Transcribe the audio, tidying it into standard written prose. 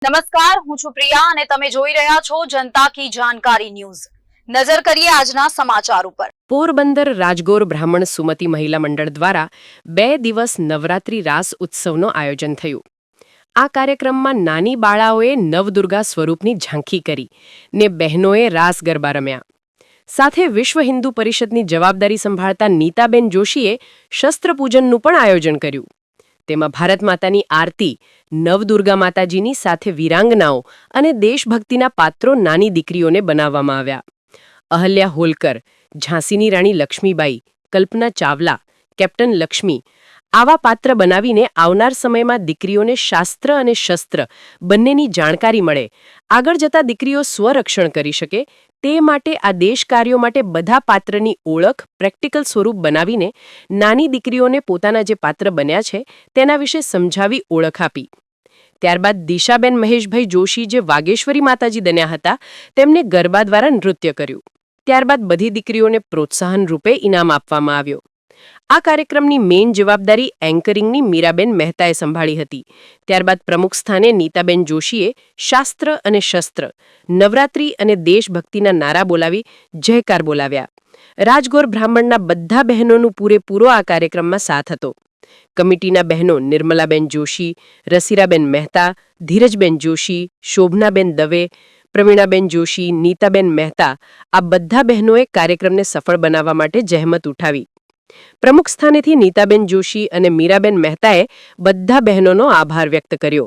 નમસ્કાર, હું છું પ્રિયા અને તમે જોઈ રહ્યા છો જનતા કી જાણકારી ન્યૂઝ। નજર કરીએ આજના સમાચાર ઉપર। પોરબંદર રાજગોર બ્રાહ્મણ સુમતિ મહિલા મંડળ દ્વારા 2 દિવસ નવરાત્રી રાસ ઉત્સવનું આયોજન થયું। આ કાર્યક્રમમાં નાની બાળાઓએ નવદુર્ગા સ્વરૂપની ઝાંખી કરી ને બહેનોએ રાસ ગરબા રમ્યા। સાથે વિશ્વ હિન્દુ પરિષદની જવાબદારી સંભાળતા નીતાબેન જોશીએ શસ્ત્રપૂજનનું પણ આયોજન કર્યું। તેમાં ભારત માતાની આરતી, નવદુર્ગા માતાજીની સાથે વીરાંગનાઓ અને દેશભક્તિના પાત્રો નાની દીકરીઓને બનાવવામાં આવ્યા। અહલ્યા હોલકર, ઝાંસીની રાણી લક્ષ્મીબાઈ, કલ્પના ચાવલા, કેપ્ટન લક્ષ્મી આવા પાત્ર બનાવીને આવનાર સમયમાં દીકરીઓને શાસ્ત્ર અને શસ્ત્ર બંનેની જાણકારી મળે, આગળ જતા દીકરીઓ સ્વરક્ષણ કરી શકે તે માટે આ દેશ કાર્યો માટે બધા પાત્રની ઓળખ પ્રેક્ટિકલ સ્વરૂપ બનાવીને નાની દીકરીઓને પોતાના જે પાત્ર બન્યા છે તેના વિશે સમજાવી ઓળખ આપી। ત્યારબાદ દિશાબેન મહેશભાઈ જોશી જે વાગેશ્વરી માતાજી બન્યા હતા તેમને ગરબા દ્વારા નૃત્ય કર્યું। ત્યારબાદ બધી દીકરીઓને પ્રોત્સાહન રૂપે ઇનામ આપવામાં આવ્યો। આ કાર્યક્રમની મેઇન જવાબદારી એન્કરિંગની મીરાબેન મહેતાએ સંભાળી હતી। ત્યારબાદ પ્રમુખ સ્થાને નીતાબેન જોશીએ શાસ્ત્ર અને શસ્ત્ર, નવરાત્રી અને દેશભક્તિના નારા બોલાવી જયકાર બોલાવ્યા। રાજગોર બ્રાહ્મણના બધા બહેનોનું પૂરેપૂરો આ કાર્યક્રમમાં સાથ હતો। કમિટીના બહેનો નિર્મલાબેન જોશી, રસીરાબેન મહેતા, ધીરજબેન જોશી, શોભનાબેન દવે, પ્રવીણાબેન જોશી, નીતાબેન મહેતા આ બધા બહેનોએ કાર્યક્રમને સફળ બનાવવા માટે જહેમત ઉઠાવી। પ્રમુખ સ્થાનેથી નીતાબેન જોશી અને મીરાબેન મહેતાએ બધા બહેનોનો આભાર વ્યક્ત કર્યો।